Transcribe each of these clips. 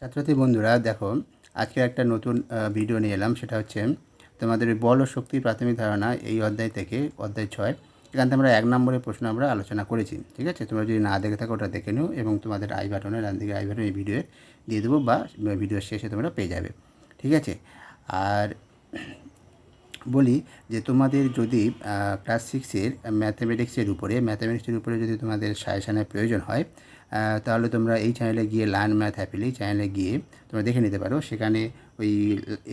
ছাত্রছাত্রী বন্ধুরা দেখো, আজকে একটা নতুন ভিডিও নিয়ে এলাম। সেটা হচ্ছে তোমাদের বল ও শক্তি প্রাথমিক ধারণা এই অধ্যায় থেকে অধ্যায় 6। এখান থেকে আমরা 1 নম্বরের প্রশ্ন আমরা আলোচনা করেছি। ঠিক আছে, তোমরা যদি না দেখে থাকো ওটা দেখে নিও, এবং তোমাদের আই বাটনে, ডান দিকে আই বাটনে এই ভিডিও দিয়ে দেবো, বা ভিডিওর শেষে তোমরা পেয়ে যাবে। ঠিক আছে, আর বলি যে তোমাদের যদি ক্লাস 6-এর ম্যাথামেটিক্সের উপরে যদি তোমাদের সাজেশনের প্রয়োজন হয়, তাহলে তোমরা এই চ্যানেলে গিয়ে লার্ন ম্যাথ হ্যাপিলি চ্যানেলে গিয়ে তোমরা দেখে নিতে পারো। সেখানে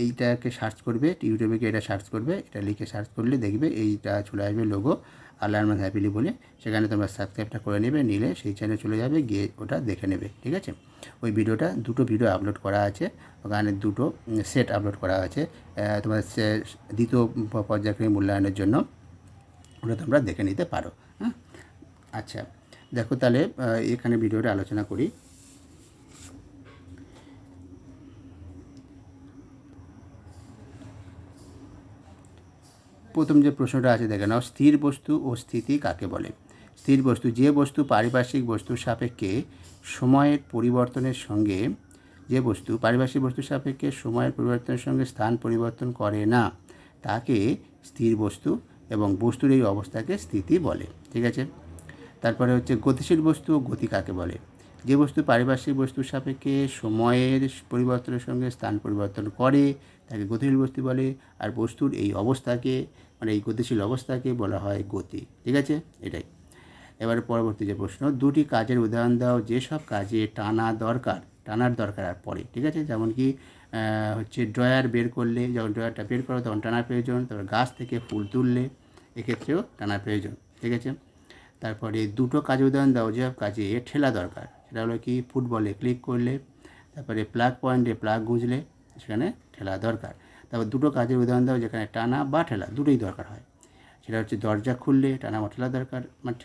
এইটাকে সার্চ করবে, ইউটিউবে গিয়ে এটা সার্চ করবে, এটা লিখে সার্চ করলে দেখবে এইটা চলে আসবে লোগো, আর লার্ন ম্যাথ হ্যাপিলি বলে। সেখানে তোমরা সাবস্ক্রাইবটা করে নেবে, নিলে সেই চ্যানেলে চলে যাবে, গিয়ে ওটা দেখে নেবে। ঠিক আছে, ওই ভিডিওটা দুটো ভিডিও আপলোড করা আছে, ওখানে দুটো সেট আপলোড করা আছে তোমাদের দ্বিতীয় পর্যায়ক্রমিক মূল্যায়নের জন্য। ওটা তোমরা দেখে নিতে পারো। হ্যাঁ, আচ্ছা দেখো তাহলে এখানে ভিডিওটা আলোচনা করি। প্রথম যে প্রশ্নটা আছে দেখে নাও, স্থির বস্তু ও স্থিতি কাকে বলে? স্থির বস্তু যে বস্তু পারিপার্শ্বিক বস্তুর সাপেক্ষে সময়ের পরিবর্তনের সঙ্গে সময়ের পরিবর্তনের সঙ্গে স্থান পরিবর্তন করে না, তাকে স্থির বস্তু, এবং বস্তুর এই অবস্থাকে স্থিতি বলে। ঠিক আছে, তারপরে হচ্ছে গতিশীল বস্তু ও গতি কাকে বলে? যে বস্তু পারিপার্শ্বিক বস্তুর সাপেক্ষে সময়ের পরিবর্তনের সঙ্গে স্থান পরিবর্তন করে তাকে গতিশীল বস্তু বলে, আর বস্তুর এই অবস্থাকে, মানে এই গতিশীল অবস্থাকে বলা হয় গতি। ঠিক আছে, এটাই। এবারে পরবর্তী যে প্রশ্ন, দুটি কাজের উদাহরণ দাও যেসব কাজে টানার দরকার আর পড়ে। ঠিক আছে, যেমন কি হচ্ছে ড্রয়ার বের করলে, যখন ড্রয়ারটা বের করো তখন টানার প্রয়োজন। তারপর গাছ থেকে ফুল তুললে এক্ষেত্রেও টানার প্রয়োজন। ঠিক আছে, তারপরে দুটো কাজের উদাহরণ দাও যেসব কাজে ঠেলা দরকার। সেটা হলো কি, ফুটবলে ক্লিক করলে, তারপরে প্লাগ পয়েন্টে প্লাগ গুঁজলে সেখানে ঠেলা দরকার। তারপর দুটো কাজের উদাহরণ দাও যেখানে টানা বা ঠেলা দুটোই দরকার হয়। সেটা হচ্ছে দরজা খুললে টানা বা ঠেলা দরকার, মানে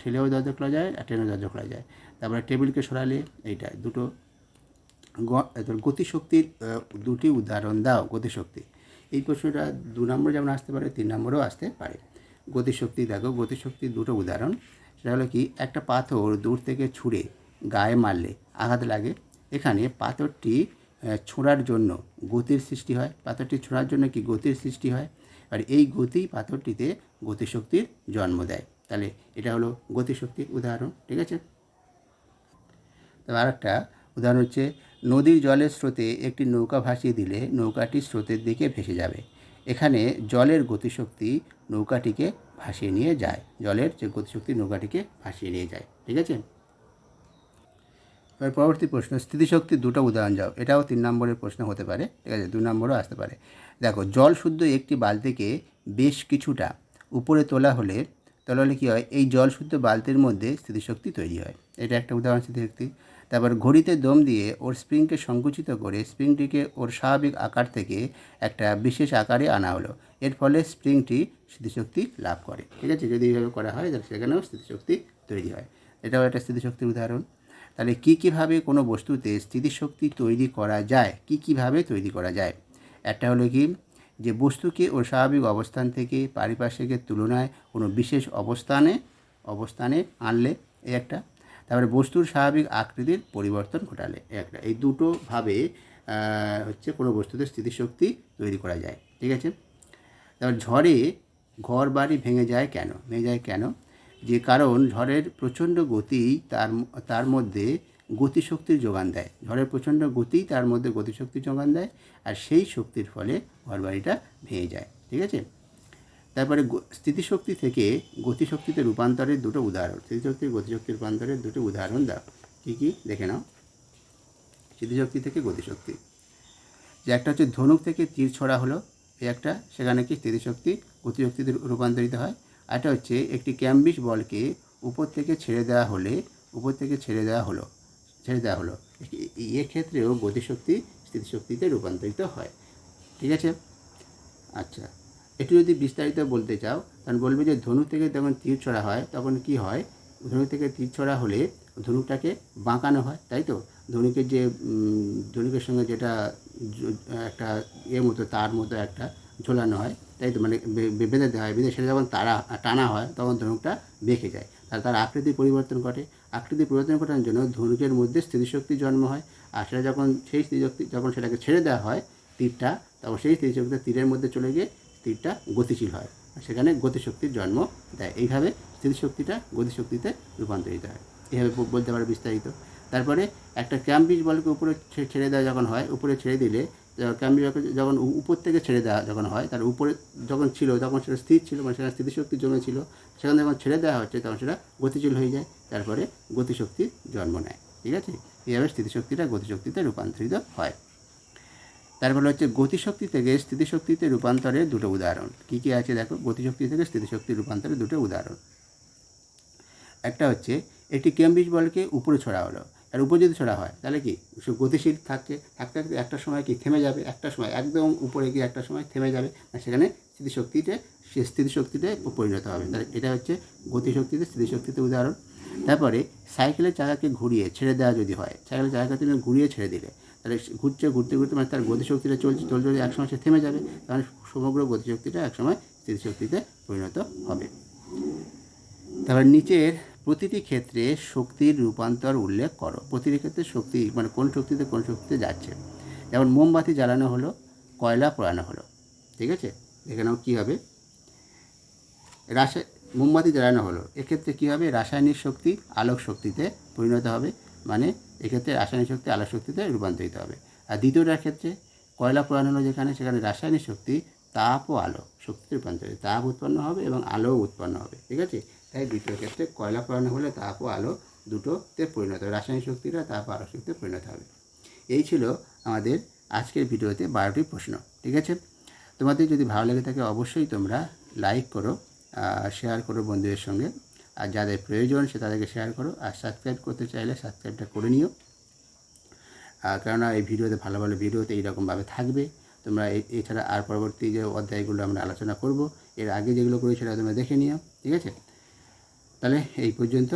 ঠেলেও দরজা খোলা যায় আর টেনেও দরজা খোলা যায়। তারপরে টেবিলকে সরালে, এইটা দুটো। গতিশক্তির দুটি উদাহরণ দাও। গতিশক্তি, এই প্রশ্নটা 2 নম্বরে যেমন আসতে পারে, 3 নম্বরেও আসতে পারে। গতিশক্তি দেখো, গতিশক্তির দুটো উদাহরণ। সেটা হলো কি, একটা পাথর দূর থেকে ছুঁড়ে গায়ে মারলে আঘাত লাগে। এখানে পাথরটি ছোঁড়ার জন্য গতির সৃষ্টি হয়, গতির সৃষ্টি হয়, আর এই গতিই পাথরটিতে গতিশক্তির জন্ম দেয়। তাহলে এটা হলো গতিশক্তির উদাহরণ। ঠিক আছে, তবে আরেকটা উদাহরণ হচ্ছে, নদীর জলের স্রোতে একটি নৌকা ভাসিয়ে দিলে নৌকাটি স্রোতের দিকে ভেসে যাবে। এখানে জলের গতিশক্তি নৌকাটিকে ভাসিয়ে নিয়ে যায়। ঠিক আছে, এবার পরবর্তী প্রশ্ন, স্থিতিশক্তির দুটো উদাহরণ দাও। এটাও 3 নম্বরের প্রশ্ন হতে পারে। ঠিক আছে, 2 নম্বরও আসতে পারে। দেখো, জল শুদ্ধ একটি বালতিকে বেশ কিছুটা উপরে তোলা হলে কী হয়, এই জল শুদ্ধ বালতির মধ্যে স্থিতিশক্তি তৈরি হয়। এটা একটা উদাহরণ স্থিতিশক্তি। তারপর ঘড়িতে দম দিয়ে ওর স্প্রিংকে সংকুচিত করে স্প্রিংটিকে ওর স্বাভাবিক আকার থেকে একটা বিশেষ আকারে আনা হলো, এর ফলে স্প্রিংটি স্থিতিশক্তি লাভ করে। ঠিক আছে, যদি এইভাবে করা হয় তাহলে সেখানেও স্থিতিশক্তি তৈরি হয়। এটাও একটা স্থিতিশক্তির উদাহরণ। তাহলে কীভাবে কোনো বস্তুতে স্থিতিশক্তি তৈরি করা যায়? কীভাবে তৈরি করা যায়? একটা হলো কি, যে বস্তুকে ওর স্বাভাবিক অবস্থান থেকে পারিপার্শ্বিকের তুলনায় কোনো বিশেষ অবস্থানে আনলে, এই একটা। তারপরে বস্তুর স্বাভাবিক আকৃতির পরিবর্তন ঘটালে, একটা। এই দুটোভাবে হচ্ছে কোনো বস্তুতে স্থিতিশক্তি তৈরি করা যায়। ঠিক আছে, তারপর ঝড়ে ঘর বাড়ি ভেঙে যায় কেন? যে কারণ ঝড়ের প্রচণ্ড গতি তার মধ্যে গতিশক্তির যোগান দেয়। ঝড়ের প্রচণ্ড গতি তার মধ্যে গতিশক্তির যোগান দেয়, আর সেই শক্তির ফলে ঘরবাড়িটা ভেঙে যায়। ঠিক আছে, তারপরে স্থিতিশক্তি থেকে গতিশক্তিতে রূপান্তরের দুটো উদাহরণ। গতিশক্তির রূপান্তরের দুটো উদাহরণ দাও। কী দেখে নাও। স্থিতিশক্তি থেকে গতিশক্তি, যে একটা হচ্ছে ধনুক থেকে তীর ছোড়া হলো, এই একটা, সেখানে কি স্থিতিশক্তি গতিশক্তিতে রূপান্তরিত হয়। আরেকটা হচ্ছে একটি ক্যাম্বিস বলকে উপর থেকে ছেড়ে দেওয়া হলো, এক্ষেত্রেও গতিশক্তি স্থিতিশক্তিতে রূপান্তরিত হয়। ঠিক আছে, আচ্ছা, একটু যদি বিস্তারিত বলতে চাও তখন বলবে যে ধনুক থেকে যখন তীর ছোড়া হয় তখন কি হয়, ধনুক থেকে তীর ছোড়া হলে ধনুকটাকে বাঁকানো হয়, তাই তো। ধনুকের সঙ্গে যেটা একটা মতো তার মতো একটা ঝোলানো হয়, তাই তো, মানে বেঁধে দেওয়া হয়। সেটা যখন টানা হয় তখন ধনুকটা বেঁকে যায়, তার আকৃতির পরিবর্তন ঘটে। আকৃতির পরিবর্তন ঘটানোর জন্য ধনুকের মধ্যে স্থিতিশক্তির জন্ম হয়, আর সেটা যখন সেই স্থিতিশক্তি যখন সেটাকে ছেড়ে দেওয়া হয় তীরটা, তখন সেই স্থিতিশক্তিটা তীরের মধ্যে চলে গিয়ে তীরটা গতিশীল হয়, সেখানে গতিশক্তির জন্ম দেয়। এইভাবে স্থিতিশক্তিটা গতিশক্তিতে রূপান্তরিত হয়। এইভাবে বলতে পারে বিস্তারিত। তারপরে একটা ক্যাম্ব্রিজ বলকে উপরে ছেড়ে দেওয়া যখন হয়, উপরে ছেড়ে দিলে ক্যাম্ব্রিজ যখন উপর থেকে ছেড়ে দেওয়া যখন হয়, তার উপরে যখন ছিল তখন সেটা স্থির ছিল, মানে সেখানে স্থিতিশক্তি জমেছিল, সেখানে যখন ছেড়ে দেওয়া হচ্ছে তখন সেটা গতিশীল হয়ে যায়, তারপরে গতিশক্তির জন্ম নেয়। ঠিক আছে, এইভাবে স্থিতিশক্তিটা গতিশক্তিতে রূপান্তরিত হয়। তারপরে হচ্ছে গতিশক্তি থেকে স্থিতিশক্তিতে রূপান্তরের দুটো উদাহরণ। কী কী আছে দেখো, গতিশক্তি থেকে স্থিতিশক্তি রূপান্তরের দুটো উদাহরণ। একটা হচ্ছে একটি ক্যাম্ব্রিজ বলকে উপরে ছোড়া হলো, আর উপরে যদি ছোড়া হয় তাহলে কি সে গতিশীল থাকতে থাকতে একটা সময় কি থেমে যাবে, একটা সময় একদম উপরে গিয়ে একটা সময় থেমে যাবে, আর সেখানে সে স্থিতিশক্তিতে পরিণত হবে। তাহলে এটা হচ্ছে গতিশক্তিতে স্থিতিশক্তিতে উদাহরণ। তারপরে সাইকেলের চাকাকে ঘুরিয়ে ছেড়ে দেওয়া যদি হয়, সাইকেলের চাকাকে তুমি ঘুরিয়ে ছেড়ে দিলে, তাহলে ঘুরতে ঘুরতে মানে তার গতিশক্তিটা চলতে একসময় সে থেমে যাবে, কারণ সমগ্র গতিশক্তিটা একসময় স্থিতিশক্তিতে পরিণত হবে। তারপর নিচের প্রতিটি ক্ষেত্রে শক্তির রূপান্তর উল্লেখ করো। প্রতিটি ক্ষেত্রে শক্তি মানে কোন শক্তিতে যাচ্ছে। যেমন মোমবাতি জ্বালানো হলো, কয়লা পোড়ানো হলো। ঠিক আছে, এখানেও কী হবে, মোমবাতি জ্বালানো হলো, এক্ষেত্রে কী হবে, রাসায়নিক শক্তি আলোক শক্তিতে পরিণত হবে, মানে এক্ষেত্রে রাসায়নিক শক্তি আলোক শক্তিতে রূপান্তরিত হবে। আর দ্বিতীয়টার ক্ষেত্রে কয়লা পোড়ানো হলো সেখানে রাসায়নিক শক্তি তাপ ও আলো শক্তিতে রূপান্তরিত, তাপ উৎপন্ন হবে এবং আলোও উৎপন্ন হবে। ঠিক আছে, তাই দ্বিতীয় ক্ষেত্রে কয়লা পোড়ানো হলে তাপ ও আলো দুটোতে পরিণত হবে, রাসায়নিক শক্তিটা তাপ ও আলো শক্তিতে পরিণত হবে। এই ছিল আমাদের আজকের ভিডিওতে 12টি প্রশ্ন। ঠিক আছে, তোমাদের যদি ভালো লেগে থাকে অবশ্যই তোমরা লাইক করো, শেয়ার করো বন্ধুদের সঙ্গে, আর যাদের প্রয়োজন সে তাদেরকে শেয়ার করো, আর সাবস্ক্রাইব করতে চাইলে সাবস্ক্রাইবটা করে নিও, কেননা এই ভিডিওতে ভালো ভালো ভিডিওতে এইরকমভাবে থাকবে। তোমরা এছাড়া আর পরবর্তী যে অধ্যায়গুলো আমরা আলোচনা করব, এর আগে যেগুলো করি সেটা তোমরা দেখে নিও। ঠিক আছে, তাহলে এই পর্যন্ত,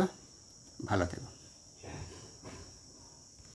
ভালো থেকো।